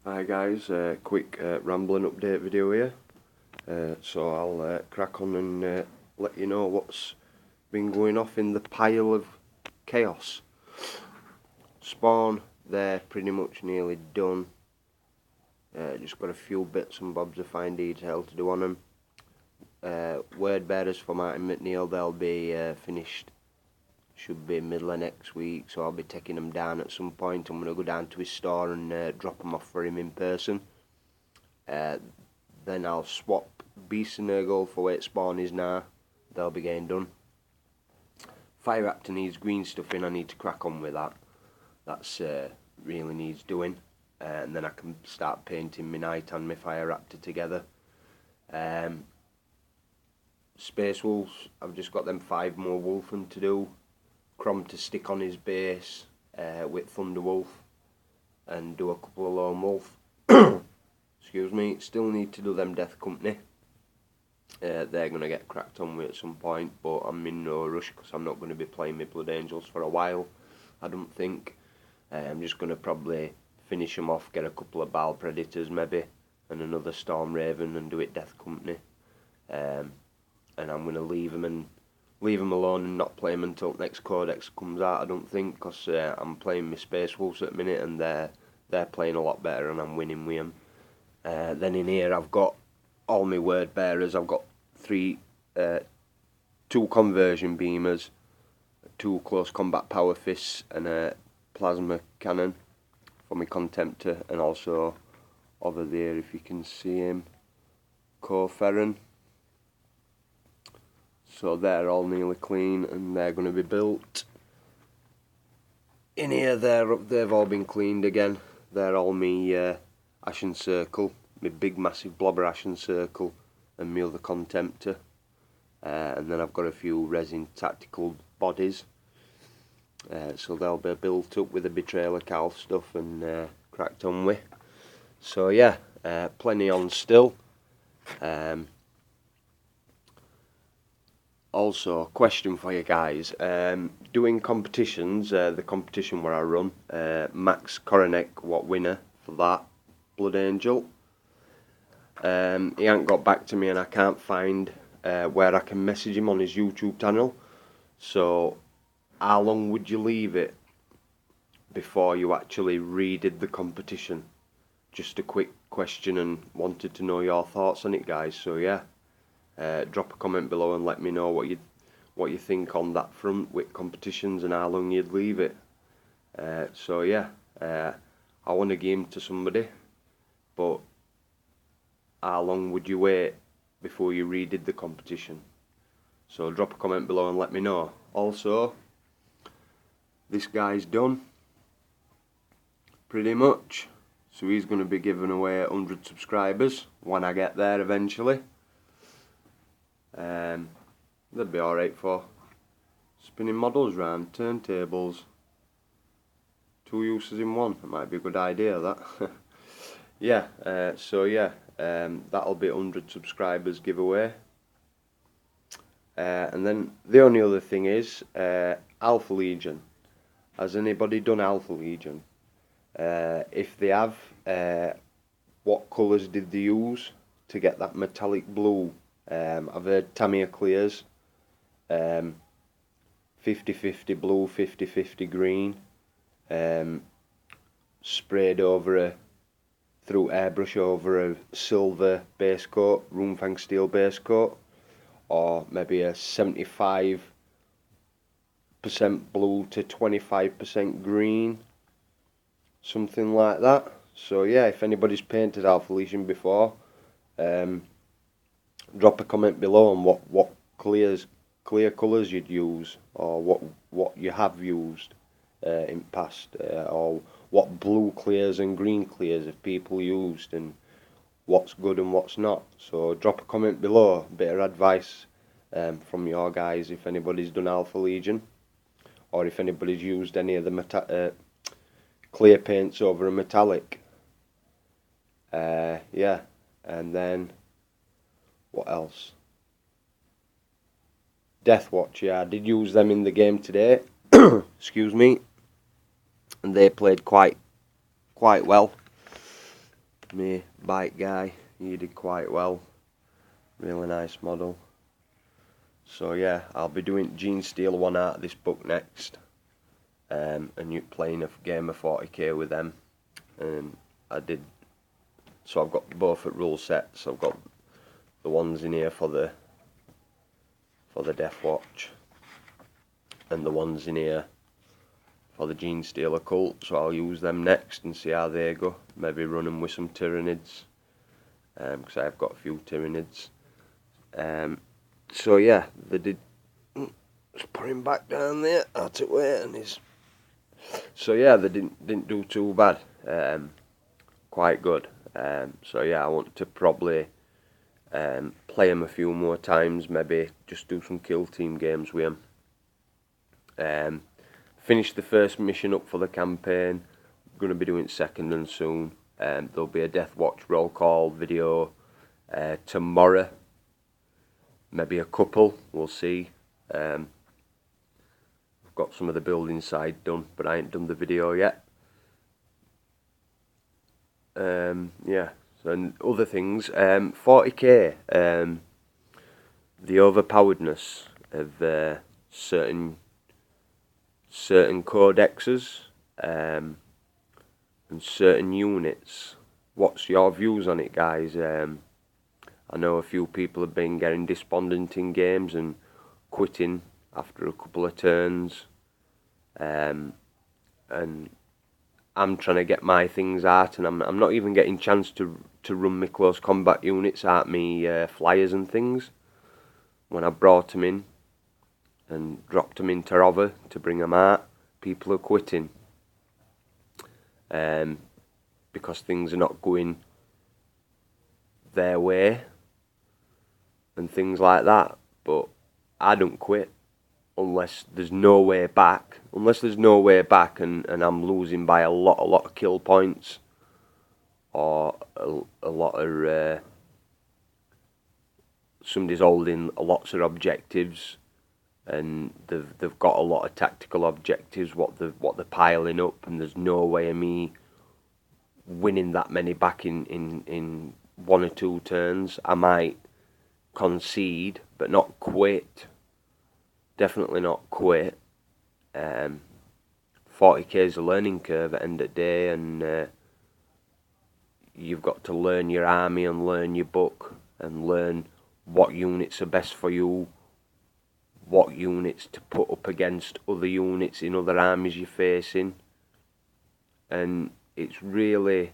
Hi guys, quick rambling update video here. So I'll crack on and let you know what's been going off in the pile of chaos. Spawn, they're pretty much nearly done. Just got a few bits and bobs of fine detail to do on them. Word bearers for Martin McNeil, they'll be finished. Should be middle of next week, so I'll be taking them down at some point. I'm going to go down to his store and drop them off for him in person. Then I'll swap Beast and Nurgle for where Spawn is now. They'll be getting done. Fire Raptor needs green stuff in. I need to crack on with that. That's really needs doing. And then I can start painting my Knight and my Fire Raptor together. Space Wolves, I've just got them 5 more Wolfen to do. Crom to stick on his base with Thunder Wolf and do a couple of Lone Wolf. Excuse me, still need to do them Death Company. They're going to get cracked on with at some point, but I'm in no rush because I'm not going to be playing my Blood Angels for a while, I don't think. I'm just going to probably finish them off, get a couple of Baal Predators maybe, and another Storm Raven and do it Death Company. And I'm going to leave them alone and not play them until next Codex comes out, I don't think, because I'm playing my Space Wolves at the minute and they're playing a lot better and I'm winning with them. Then in here I've got all my Word Bearers. I've got 2 Conversion Beamers, 2 Close Combat Power Fists and a Plasma Cannon for my Contemptor, and also over there, if you can see him, Corferin. So they're all nearly clean and they're going to be built. In here they've all been cleaned again. They're all me Ashen Circle, my big massive blobber Ashen Circle and my other Contemptor. And then I've got a few resin tactical bodies. So they'll be built up with the Betrayal of Calf stuff and cracked on with. So yeah, plenty on still. Also, question for you guys, doing competitions, the competition where I run, Max Koronek, what winner for that, Blood Angel. He hasn't got back to me and I can't find where I can message him on his YouTube channel. So, how long would you leave it before you actually redid the competition? Just a quick question and wanted to know your thoughts on it, guys. So yeah. Drop a comment below and let me know what you think on that front with competitions and how long you'd leave it. So yeah, I want to give him to somebody, but how long would you wait before you redid the competition? So drop a comment below and let me know. Also, this guy's done pretty much, so he's going to be giving away 100 subscribers when I get there eventually. That'd be alright for spinning models round, turntables, 2 uses in one. That might be a good idea, that. Yeah, so yeah, that'll be 100 subscribers giveaway. And then the only other thing is Alpha Legion. Has anybody done Alpha Legion? If they have, what colours did they use to get that metallic blue? I've heard Tamiya clears, 50-50 blue, 50-50 green, sprayed over through airbrush over a silver base coat, Runefang steel base coat, or maybe a 75% blue to 25% green, something like that. So yeah, if anybody's painted Alpha Legion before, drop a comment below on what clear colours you'd use, or what you have used in past, or what blue clears and green clears have people used, and what's good and what's not. So drop a comment below, a bit of advice from your guys if anybody's done Alpha Legion, or if anybody's used any of the clear paints over a metallic. Yeah, and then what else? Deathwatch, yeah, I did use them in the game today. Excuse me. And they played quite well. me bike guy. He did quite well. Really nice model. So yeah, I'll be doing Gene Steele one out of this book next. And you playing a game of 40k with them. And so I've got both at rule sets. I've got the ones in here for the Death Watch, and the ones in here for the Gene Steele Occult. So I'll use them next and see how they go. Maybe run them with some Tyranids, because I've got a few Tyranids. So yeah, they did. Just put him back down there. Out of way, and he's. So yeah, they didn't do too bad. Quite good. So yeah, I want to probably play him a few more times. Maybe just do some kill team games with him. Finish the first mission up for the campaign. I'm going to be doing second one soon. There'll be a Death Watch roll call video tomorrow. Maybe a couple. We'll see. I've got some of the building side done, but I ain't done the video yet. Yeah. So, and other things. 40k. The overpoweredness of certain codexes and certain units. What's your views on it, guys? I know a few people have been getting despondent in games and quitting after a couple of turns, and I'm trying to get my things out, and I'm not even getting chance to run my close combat units out, me flyers and things. When I brought them in and dropped them into Rover to bring them out, people are quitting because things are not going their way and things like that. But I don't quit unless there's no way back. Unless there's no way back, and I'm losing by a lot of kill points, or a lot of somebody's holding lots of objectives, and they've got a lot of tactical objectives what they're piling up, and there's no way of me winning that many back in one or two turns. I might concede, but not quit. Definitely not quit. 40k is a learning curve at the end of the day, and you've got to learn your army and learn your book and learn what units are best for you, what units to put up against other units in other armies you're facing. And it's really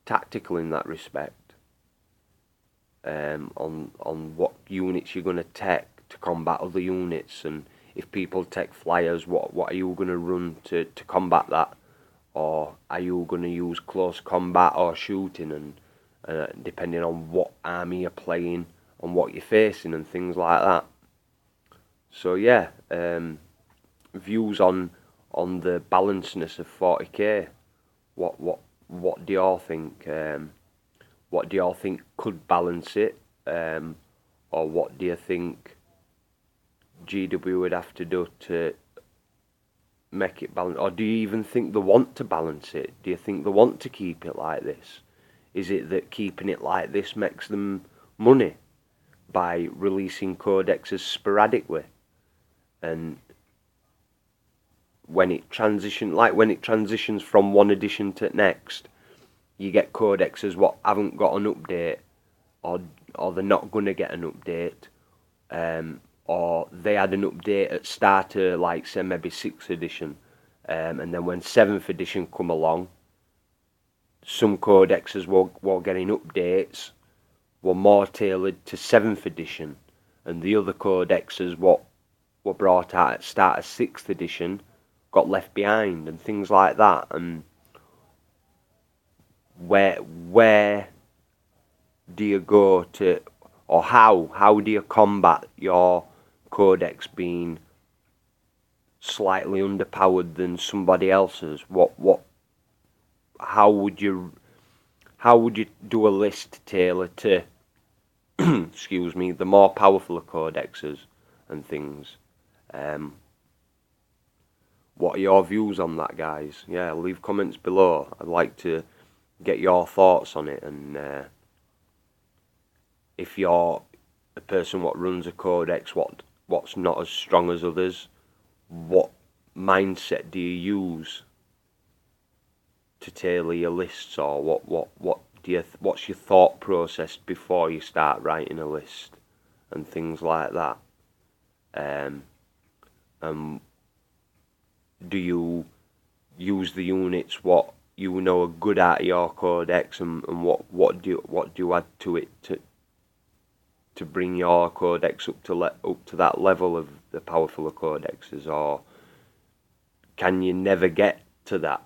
tactical in that respect, on what units you're going to take to combat other units. And if people take flyers, what are you going to run to combat that? Or are you going to use close combat or shooting, and depending on what army you're playing and what you're facing and things like that. So yeah, views on the balancedness of 40k. What do y'all think? What do y'all think could balance it? Or what do you think GW would have to do to make it balance? Or do you even think they want to balance it? Do you think they want to keep it like this? Is it that keeping it like this makes them money by releasing codexes sporadically? And when it transitions from one edition to next, you get codexes what haven't got an update, or they're not going to get an update, or they had an update at start of, like, say, maybe 6th edition, and then when 7th edition come along, some codexes were getting updates, were more tailored to 7th edition, and the other codexes what were brought out at start of 6th edition got left behind, and things like that. And where do you go to, or how do you combat your codex being slightly underpowered than somebody else's? How would you do a list tailored to excuse me, the more powerful codexes and things? What are your views on that, guys? Yeah, leave comments below. I'd like to get your thoughts on it, and if you're a person what runs a codex, what's not as strong as others, what mindset do you use to tailor your lists, or what's your thought process before you start writing a list and things like that. Do you use the units what you know are good at your codex, and what do you add to it to bring your codex up to that level of the powerful codexes, or can you never get to that?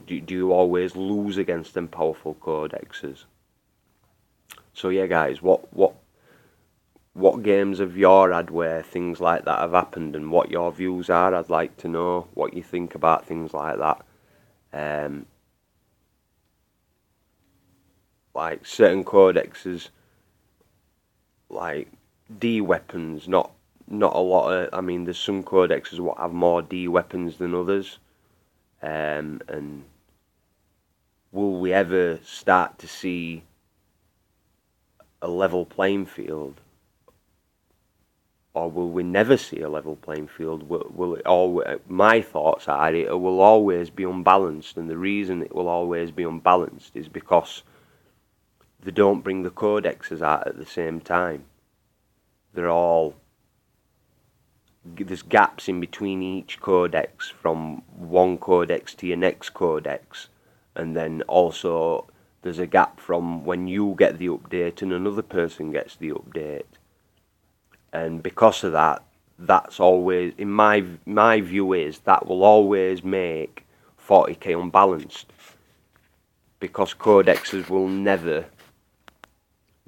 Do you always lose against them powerful codexes? So yeah, guys, what games have you had where things like that have happened, and what your views are? I'd like to know what you think about things like that. Like certain codexes, like D weapons, not a lot of. I mean, there's some codexes what have more D weapons than others, and will we ever start to see a level playing field, or will we never see a level playing field? Will it always? My thoughts are it will always be unbalanced, and the reason it will always be unbalanced is because they don't bring the codexes out at the same time. There's gaps in between each codex, from one codex to your next codex, and then also there's a gap from when you get the update and another person gets the update. And because of that, that's always, in my view, is that will always make 40k unbalanced, because codexes will never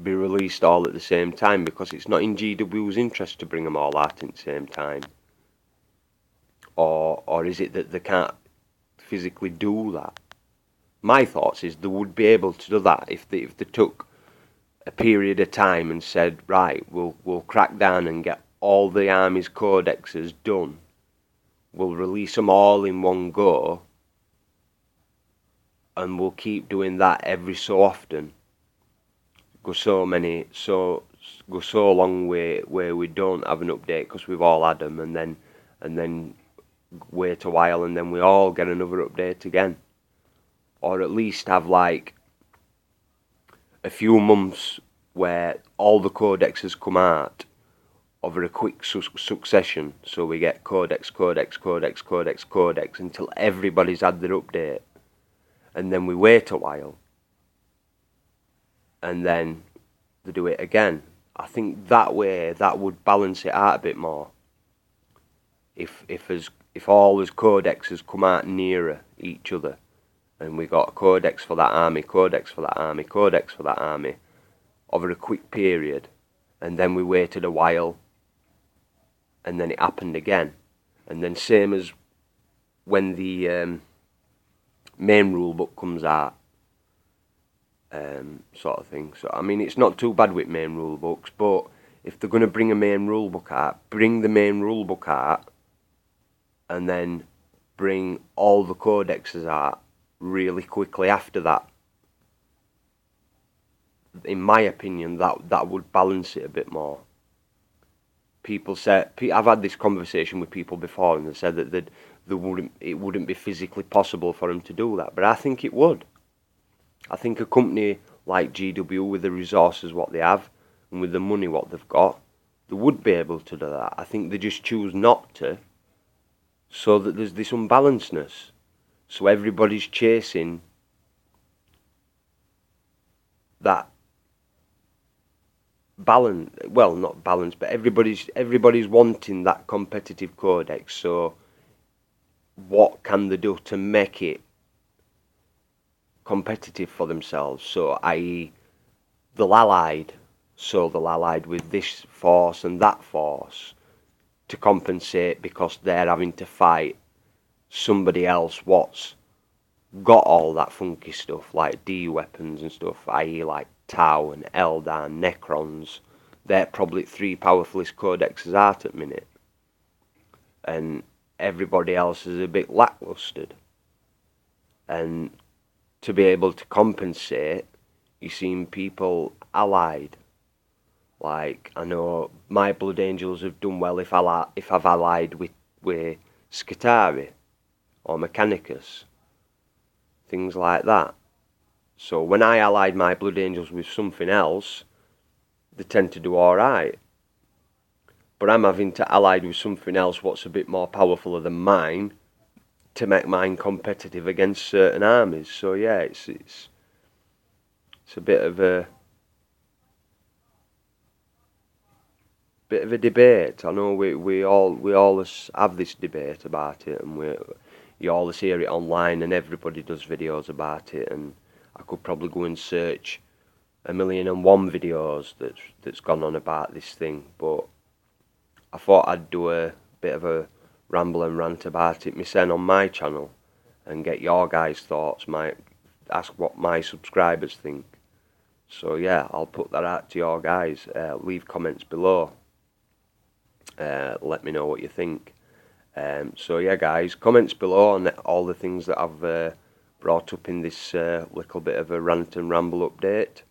be released all at the same time, because it's not in GW's interest to bring them all out at the same time. Or is it that they can't physically do that? My thoughts is they would be able to do that if they took a period of time and said, right, we'll crack down and get all the army's codexes done. We'll release them all in one go, and we'll keep doing that every so often. Go so long where we don't have an update because we've all had them, and then wait a while, and then we all get another update again. Or at least have like a few months where all the codexes come out over a quick succession, so we get codex until everybody's had their update, and then we wait a while, and then they do it again. I think that way that would balance it out a bit more. If all those codexes come out nearer each other, and we got a codex for that army, codex for that army, codex for that army, over a quick period, and then we waited a while, and then it happened again, and then same as when the main rule book comes out, sort of thing. So I mean, it's not too bad with main rule books, but if they're going to bring a main rule book out, bring the main rule book out, and then bring all the codexes out really quickly after that. In my opinion, that would balance it a bit more. People said, I've had this conversation with people before, and they said that it wouldn't be physically possible for them to do that, but I think it would. I think a company like GW, with the resources what they have and with the money what they've got, they would be able to do that. I think they just choose not to, so that there's this unbalancedness. So everybody's chasing that balance. Well, not balance, but everybody's wanting that competitive codex. So what can they do to make it competitive for themselves? So, i.e., they'll allied with this force and that force to compensate, because they're having to fight somebody else what's got all that funky stuff like D weapons and stuff, i.e. like Tau and Eldar, Necrons. They're probably 3 powerfulest codexes out at minute, and everybody else is a bit lacklustered. And to be able to compensate, you've seen people allied. Like, I know my Blood Angels have done well if I've allied with Skitarii or Mechanicus, things like that. So when I allied my Blood Angels with something else, they tend to do alright. But I'm having to ally with something else what's a bit more powerful than mine to make mine competitive against certain armies. So yeah, it's a bit of a debate. I know we all have this debate about it, and you always hear it online, and everybody does videos about it. And I could probably go and search 1,000,001 videos that's gone on about this thing, but I thought I'd do a bit of a ramble and rant about it myself on my channel and get your guys' thoughts, ask what my subscribers think. So yeah, I'll put that out to your guys. Leave comments below. Let me know what you think. So yeah, guys, comments below on all the things that I've brought up in this little bit of a rant and ramble update.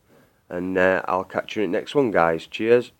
And I'll catch you in the next one, guys. Cheers.